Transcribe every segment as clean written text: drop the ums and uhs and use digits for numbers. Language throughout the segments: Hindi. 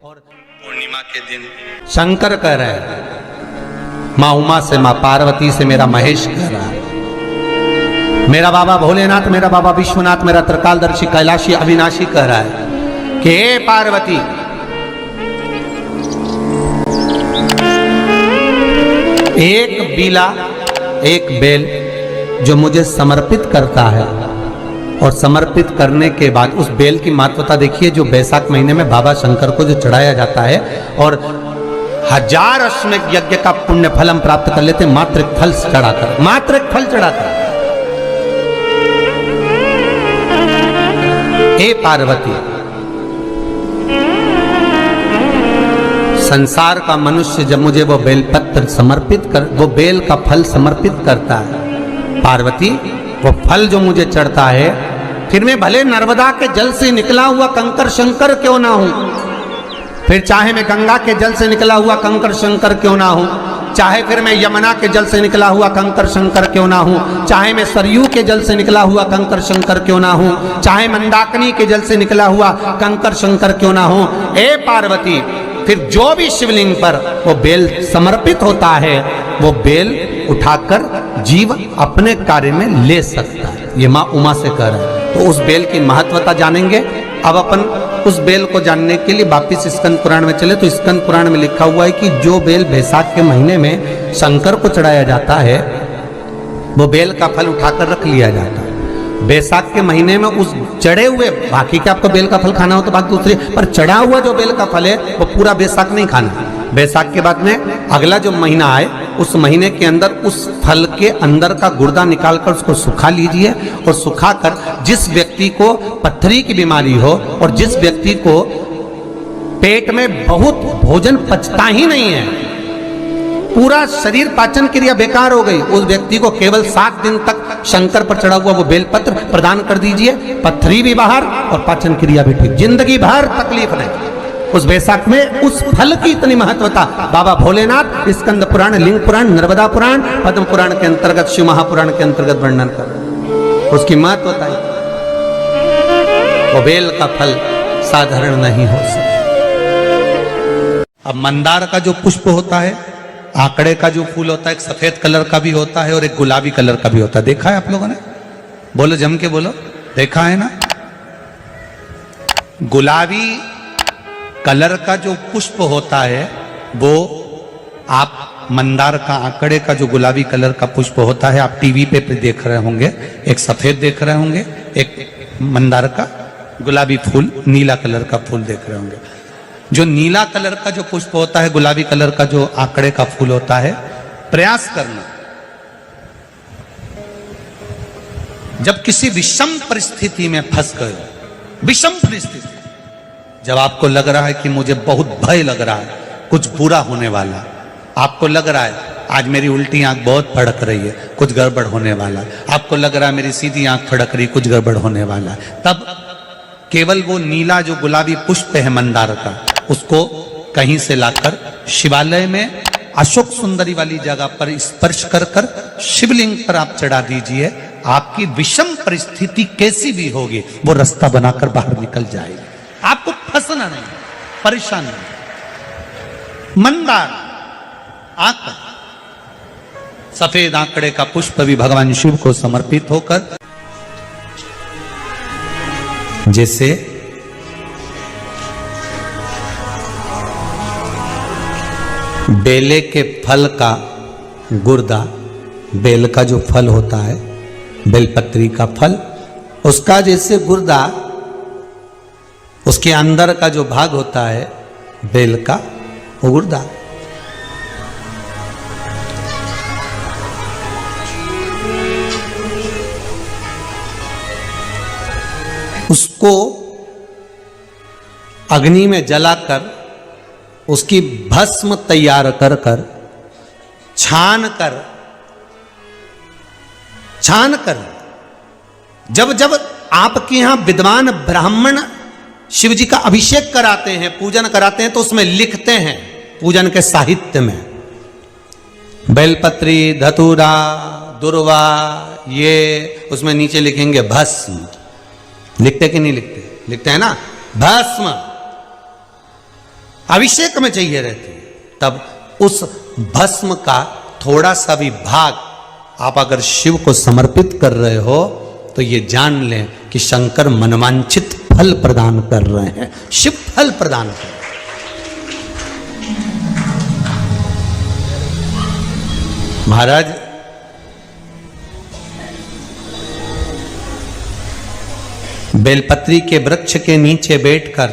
और पूर्णिमा के दिन शंकर कह रहे हैं, माँ उमा से, माँ पार्वती से मेरा महेश कह रहा है, मेरा बाबा भोलेनाथ, मेरा बाबा विश्वनाथ, मेरा त्रिकालदर्शी कैलाशी अविनाशी कह रहा है कि हे पार्वती, एक बीला, एक बेल जो मुझे समर्पित करता है और समर्पित करने के बाद उस बेल की महत्वता देखिए, जो बैसाख महीने में बाबा शंकर को जो चढ़ाया जाता है और 1000 अश्वमेध यज्ञ का पुण्य फल हम प्राप्त कर लेते हैं मात्र एक फल चढ़ाकर, मात्र एक फल चढ़ाकर। हे पार्वती, संसार का मनुष्य जब मुझे वो बेलपत्र समर्पित कर, वो बेल का फल समर्पित करता है, पार्वती वो फल जो मुझे चढ़ता है, फिर मैं भले नर्मदा के जल से निकला हुआ कंकर शंकर क्यों ना हूं, फिर चाहे मैं गंगा के जल से निकला हुआ कंकर शंकर क्यों ना हूं, चाहे फिर मैं यमुना के जल से निकला हुआ कंकर शंकर क्यों ना हूं, चाहे मैं सरयू के जल से निकला हुआ कंकर शंकर क्यों ना हूं, चाहे मंदाकिनी के जल से निकला हुआ कंकर शंकर क्यों ना हूं, ए पार्वती, फिर जो भी शिवलिंग पर वो बेल समर्पित होता है, वो बेल उठाकर जीव अपने कार्य में ले सकता है। ये माँ उमा से कह रहा है। तो उस बेल की महत्वता जानेंगे। अब अपन उस बेल को जानने के लिए वापिस स्कंद पुराण में चले, तो स्कंद पुराण में लिखा हुआ है कि जो बेल बैसाख के महीने में शंकर को चढ़ाया जाता है, वो बेल का फल उठाकर रख लिया जाता है। बैसाख के महीने में उस चढ़े हुए, बाकी के आपको बेल का फल खाना हो तो बात दूसरी, पर चढ़ा हुआ जो बेल का फल है वो पूरा बैसाख नहीं खाना। बैसाख के बाद में अगला जो महीना आए, उस महीने के अंदर उस फल के अंदर का गुर्दा निकालकर उसको सुखा लीजिए और सुखाकर जिस व्यक्ति को पथरी की बीमारी हो और जिस व्यक्ति को पेट में बहुत भोजन पचता ही नहीं है, पूरा शरीर पाचन क्रिया बेकार हो गई, उस व्यक्ति को केवल 7 दिन तक शंकर पर चढ़ा हुआ वो बेलपत्र प्रदान कर दीजिए, पथरी भी बाहर और पाचन क्रिया भी ठीक, जिंदगी भर तकलीफ नहीं। उस बैसाख में उस फल की इतनी महत्वता बाबा भोलेनाथ स्कंद पुराण, लिंग पुराण, नर्मदा पुराण, पद्म पुराण के अंतर्गत, शिव महापुराण के अंतर्गत वर्णन कर, उसकी महत्वता है। वो बेल का फल साधारण नहीं हो सकता। अब मंदार का जो पुष्प होता है, आंकड़े का जो फूल होता है, एक सफेद कलर का भी होता है और एक गुलाबी कलर का भी होता है। देखा है आप लोगों ने? बोलो, जम के बोलो, देखा है ना? गुलाबी कलर का जो पुष्प होता है वो आप मंदार का, आंकड़े का जो गुलाबी कलर का पुष्प होता है, आप टीवी पे देख रहे होंगे, एक सफेद देख रहे होंगे, एक मंदार का गुलाबी फूल, नीला कलर का फूल देख रहे होंगे। जो नीला कलर का जो पुष्प होता है, गुलाबी कलर का जो आंकड़े का फूल होता है, प्रयास करना, जब किसी विषम परिस्थिति में फंस गए, विषम परिस्थिति, जब आपको लग रहा है कि मुझे बहुत भय लग रहा है, कुछ बुरा होने वाला, आपको लग रहा है आज मेरी उल्टी आंख बहुत फड़क रही है, कुछ गड़बड़ होने वाला है, आपको लग रहा है मेरी सीधी आंख फड़क रही, कुछ गड़बड़ होने वाला है, तब केवल वो नीला जो गुलाबी पुष्प है मंदार का, उसको कहीं से लाकर शिवालय में अशोक सुंदरी वाली जगह पर स्पर्श कर कर शिवलिंग पर आप चढ़ा दीजिए। आपकी विषम परिस्थिति कैसी भी होगी, वो रास्ता बनाकर बाहर निकल जाएगी, आपको फंसना नहीं, परेशान नहीं। मंदार आंकड़ा, सफेद आंकड़े का पुष्प भी भगवान शिव को समर्पित होकर, जैसे बेले के फल का गुर्दा, बेल का जो फल होता है, बेलपत्री का फल, उसका जैसे गुर्दा, उसके अंदर का जो भाग होता है बेल का, वो गुर्दा, उसको अग्नि में जलाकर उसकी भस्म तैयार कर कर छान कर जब जब आपके यहां विद्वान ब्राह्मण शिव जी का अभिषेक कराते हैं, पूजन कराते हैं, तो उसमें लिखते हैं पूजन के साहित्य में, बेलपत्री, धतूरा, दुर्वा, ये उसमें नीचे लिखेंगे भस्म। लिखते कि नहीं लिखते? लिखते हैं ना, भस्म। अभिषेक में चाहिए रहती है, तब उस भस्म का थोड़ा सा भी भाग आप अगर शिव को समर्पित कर रहे हो तो ये जान लें कि शंकर मनवांछित फल प्रदान कर रहे हैं, शिव फल प्रदान कर रहे हैं। महाराज बेलपत्री के वृक्ष के नीचे बैठकर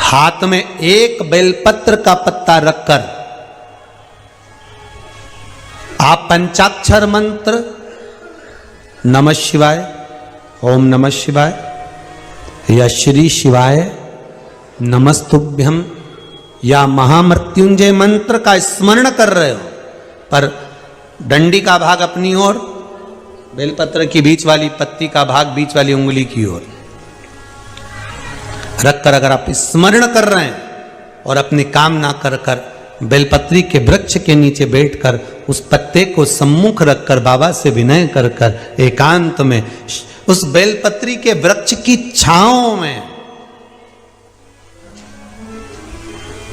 हाथ में एक बेलपत्र का पत्ता रखकर आप पंचाक्षर मंत्र नमः शिवाय, ओम नमः शिवाय या श्री शिवाय नमस्तुभ्यम या महामृत्युंजय मंत्र का स्मरण कर रहे हो, पर डंडी का भाग अपनी ओर, बेलपत्र की बीच वाली पत्ती का भाग बीच वाली उंगली की ओर रखकर अगर आप स्मरण कर रहे हैं और अपनी कामना कर कर बेलपत्री के वृक्ष के नीचे बैठकर उस पत्ते को सम्मुख रखकर बाबा से विनय कर कर एकांत में उस बेलपत्री के वृक्ष की छांव में,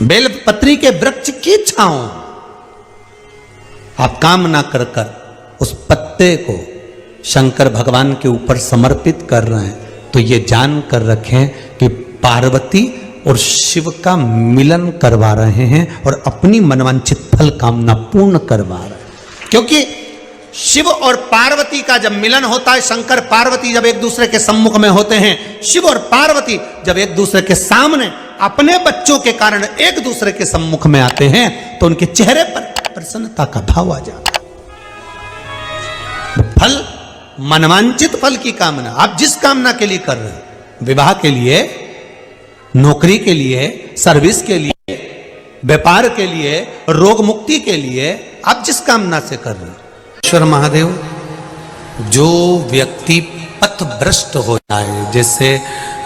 बेलपत्री के वृक्ष की छांव आप कामना कर कर उस पत्ते को शंकर भगवान के ऊपर समर्पित कर रहे हैं, तो ये जान कर रखें कि पार्वती और शिव का मिलन करवा रहे हैं और अपनी मनवांछित फल कामना पूर्ण करवा रहे हैं। क्योंकि शिव और पार्वती का जब मिलन होता है, शंकर पार्वती जब एक दूसरे के सम्मुख में होते हैं, शिव और पार्वती जब एक दूसरे के सामने अपने बच्चों के कारण एक दूसरे के सम्मुख में आते हैं, तो उनके चेहरे पर प्रसन्नता का भाव आ जाता है। फल, मनवांचित फल की कामना आप जिस कामना के लिए कर रहे हैं, विवाह के लिए, नौकरी के लिए, सर्विस के लिए, व्यापार के लिए, रोग मुक्ति के लिए, आप जिस कामना से कर रहे हैं, ईश्वर महादेव, जो व्यक्ति पथभ्रष्ट हो जाए, जैसे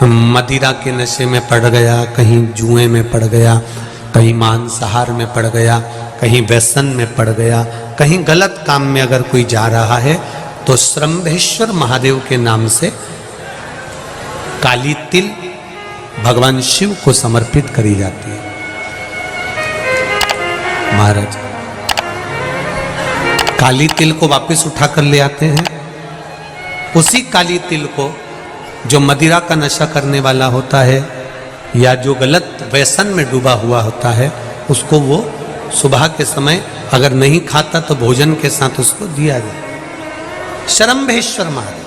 मदिरा के नशे में पड़ गया, कहीं जुए में पड़ गया, कहीं मांसाहार में पड़ गया, कहीं व्यसन में पड़ गया, कहीं गलत काम में अगर कोई जा रहा है, तो श्रंभेश्वर महादेव के नाम से काली तिल भगवान शिव को समर्पित करी जाती है। महाराज काली तिल को वापस उठा कर ले आते हैं, उसी काली तिल को जो मदिरा का नशा करने वाला होता है या जो गलत व्यसन में डूबा हुआ होता है, उसको वो सुबह के समय अगर नहीं खाता तो भोजन के साथ उसको दिया जाए। श्रंभेश्वर महादेव।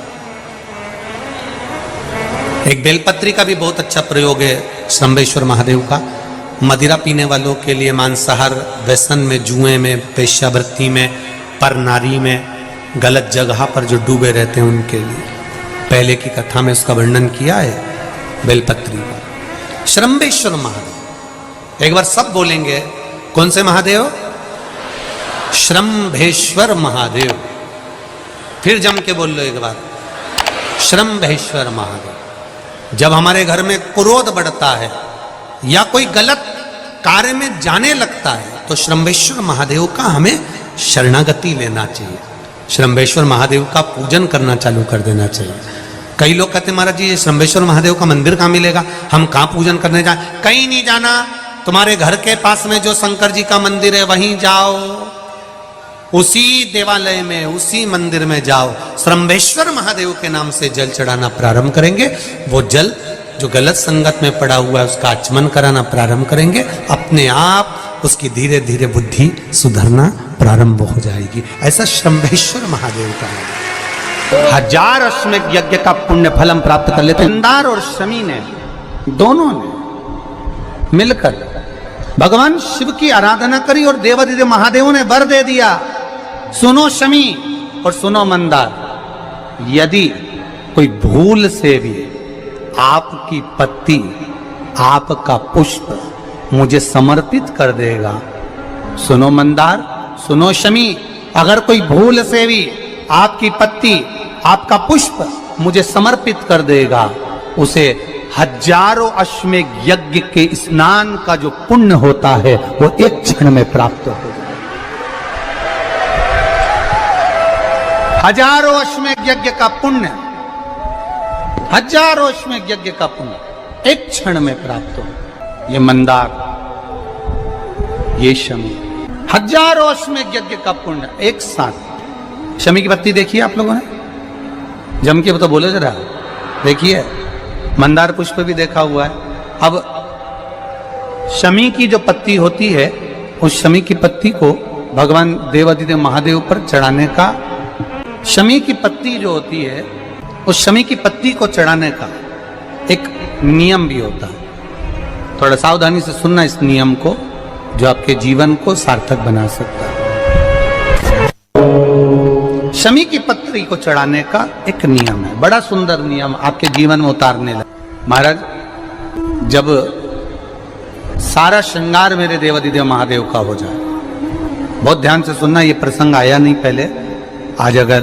एक बेलपत्री का भी बहुत अच्छा प्रयोग है श्रंभेश्वर महादेव का, मदिरा पीने वालों के लिए, मांसाहार, व्यसन में, जुए में, वेश्यावृत्ति में, पर नारी में, गलत जगह पर जो डूबे रहते हैं उनके लिए। पहले की कथा में उसका वर्णन किया है बेलपत्री का। श्रंभेश्वर महादेव, एक बार सब बोलेंगे, कौन से महादेव? श्रंभेश्वर महादेव। फिर जम के बोल लो एक बार, श्रंभेश्वर महादेव। जब हमारे घर में क्रोध बढ़ता है या कोई गलत कार्य में जाने लगता है, तो श्रंभेश्वर महादेव का हमें शरणागति लेना चाहिए, श्रंभेश्वर महादेव का पूजन करना चालू कर देना चाहिए। कई लोग कहते हैं महाराज जी ये श्रंभेश्वर महादेव का मंदिर कहाँ मिलेगा, हम कहाँ पूजन करने जाए? कहीं नहीं जाना, तुम्हारे घर के पास में जो शंकर जी का मंदिर है वहीं जाओ, उसी देवालय में, उसी मंदिर में जाओ, श्रंभेश्वर महादेव के नाम से जल चढ़ाना प्रारंभ करेंगे। वो जल जो गलत संगत में पड़ा हुआ है उसका आचमन कराना प्रारंभ करेंगे, अपने आप उसकी धीरे धीरे बुद्धि सुधरना प्रारंभ हो जाएगी। ऐसा श्रंभेश्वर महादेव का नाम। 1000 अश्वमेध यज्ञ का पुण्य फल हम प्राप्त कर लेते हैं। मंदार और शमी ने, दोनों ने मिलकर भगवान शिव की आराधना करी और देवाधिदेव महादेव ने वर दे दिया, सुनो शमी और सुनो मंदार, यदि कोई भूल से भी आपकी पत्ती, आपका पुष्प मुझे समर्पित कर देगा, सुनो मंदार, सुनो शमी, अगर कोई भूल से भी आपकी पत्ती, आपका पुष्प मुझे समर्पित कर देगा, उसे 1000 अश्वमेध यज्ञ के स्नान का जो पुण्य होता है वो एक क्षण में प्राप्त हो जाए। 1000 अश्वमेध यज्ञ का पुण्य हजारों में यज्ञ का पुण्य एक क्षण में प्राप्त हो। ये मंदार, ये शमी, हजारों में यज्ञ का पुण्य एक साथ। शमी की पत्ती देखी है आप लोगों ने? जम के तो बोले जरा, देखिए। मंदार पुष्प भी देखा हुआ है। अब शमी की जो पत्ती होती है, उस शमी की पत्ती को भगवान देवादिदेव महादेव पर चढ़ाने का, शमी की पत्ती जो होती है, उस शमी की पत्ती को चढ़ाने का एक नियम भी होता है। थोड़ा सावधानी से सुनना इस नियम को, जो आपके जीवन को सार्थक बना सकता है। शमी की पत्ती को चढ़ाने का एक नियम है, बड़ा सुंदर नियम, आपके जीवन में उतारने लगे। महाराज, जब सारा श्रृंगार मेरे देवादिदेव महादेव का हो जाए, बहुत ध्यान से सुनना, ये प्रसंग आया नहीं पहले, आज अगर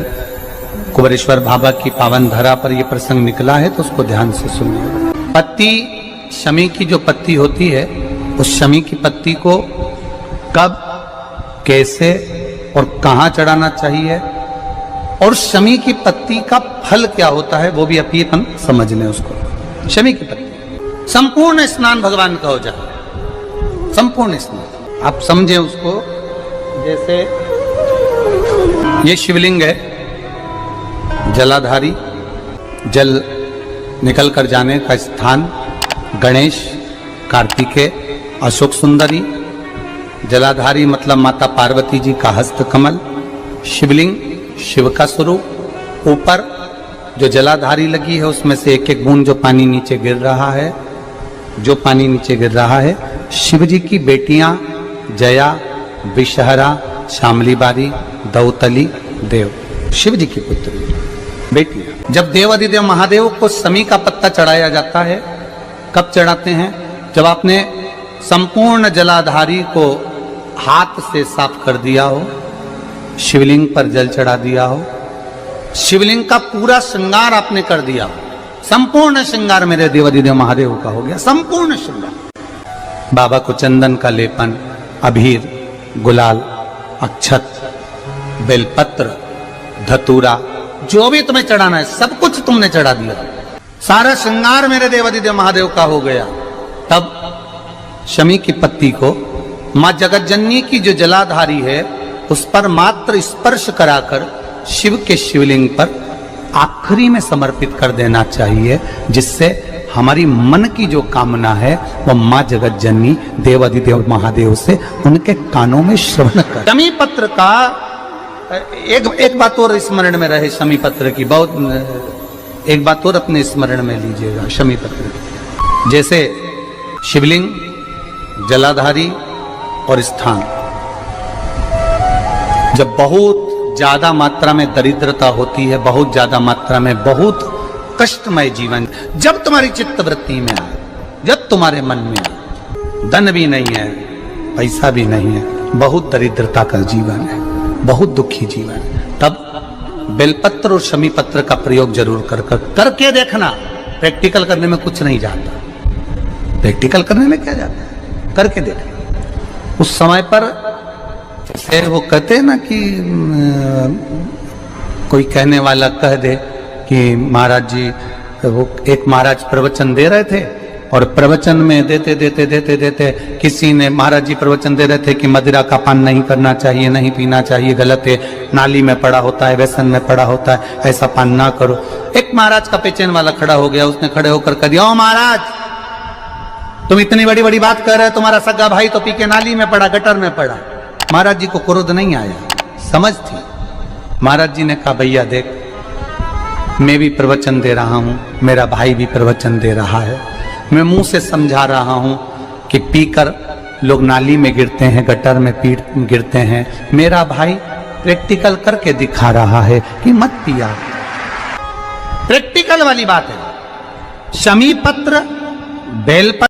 कुबेरेश्वर बाबा की पावन धरा पर यह प्रसंग निकला है तो उसको ध्यान से सुनिए। पत्ती, शमी की जो पत्ती होती है, उस शमी की पत्ती को कब, कैसे और कहां चढ़ाना चाहिए, और शमी की पत्ती का फल क्या होता है, वो भी अभी अपन समझ लें उसको। शमी की पत्ती, संपूर्ण स्नान भगवान का हो जाए, संपूर्ण स्नान आप समझे उसको। जैसे ये शिवलिंग है, जलाधारी, जल निकल कर जाने का स्थान, गणेश, कार्तिकेय, अशोक सुंदरी, जलाधारी मतलब माता पार्वती जी का हस्त कमल, शिवलिंग शिव का स्वरूप, ऊपर जो जलाधारी लगी है उसमें से एक एक बूंद जो पानी नीचे गिर रहा है, जो पानी नीचे गिर रहा है, शिव जी की बेटियां जया, विषहरा, शामली बारी, दौतली, देव, शिव जी की पुत्री बेटियां। जब देवादिदेव महादेव को शमी का पत्ता चढ़ाया जाता है, कब चढ़ाते हैं? जब आपने संपूर्ण जलाधारी को हाथ से साफ कर दिया हो, शिवलिंग पर जल चढ़ा दिया हो, शिवलिंग का पूरा श्रृंगार आपने कर दिया हो, संपूर्ण श्रृंगार मेरे देवादिदेव महादेव का हो गया, संपूर्ण श्रृंगार। बाबा को चंदन का लेपन, अबीर, गुलाल, अक्षत, बेलपत्र, धतूरा, जो भी तुम्हें चढ़ाना है सब कुछ तुमने चढ़ा दिया, सारा श्रृंगार मेरे देवादिदेव महादेव का हो गया। तब शमी की पत्ती को मां जगत जननी की जो जलाधारी है उस पर मात्र स्पर्श कराकर शिव के शिवलिंग पर आखिरी में समर्पित कर देना चाहिए, जिससे हमारी मन की जो कामना है वह मां जगत जननी देवादिदेव महादेव से उनके कानों में श्रवण कर। शमी पत्र का एक बात और स्मरण में रहे, शमी पत्र की बहुत एक बात और अपने स्मरण में लीजिएगा। शमी पत्र की जैसे शिवलिंग, जलाधारी और स्थान, जब बहुत ज्यादा मात्रा में दरिद्रता होती है, बहुत ज्यादा मात्रा में बहुत कष्टमय जीवन, जब तुम्हारी चित्तवृत्ति में आए, जब तुम्हारे मन में आए, धन भी नहीं है, पैसा भी नहीं है, बहुत दरिद्रता का जीवन है, बहुत दुखी जीवन है, तब बेलपत्र और शमी पत्र का प्रयोग जरूर करके देखना। प्रैक्टिकल करने में कुछ नहीं जाता, प्रैक्टिकल करने में क्या जाता है, करके देखना। उस समय पर जैसे वो कहते हैं ना कि कोई कहने वाला कह दे कि महाराज जी, वो एक महाराज प्रवचन दे रहे थे और प्रवचन में देते देते देते देते किसी ने, महाराज जी प्रवचन दे रहे थे कि मदिरा का पान नहीं करना चाहिए, नहीं पीना चाहिए, गलत है, नाली में पड़ा होता है, व्यसन में पड़ा होता है, ऐसा पान ना करो। एक महाराज का पेचेन वाला खड़ा हो गया, उसने खड़े होकर कह दिया, ओ महाराज तुम इतनी बड़ी बड़ी बात कर रहे हो, तुम्हारा सगा भाई तो पी के नाली में पड़ा, गटर में पड़ा। महाराज जी को क्रोध नहीं आया, समझ थी। महाराज जी ने कहा, भैया देख, मैं भी प्रवचन दे रहा हूं, मेरा भाई भी प्रवचन दे रहा है, मैं मुंह से समझा रहा हूं कि पीकर लोग नाली में गिरते हैं, गटर में गिरते हैं, मेरा भाई प्रैक्टिकल करके दिखा रहा है कि मत पिया। प्रैक्टिकल वाली बात है। शमी पत्र, बेलपत्र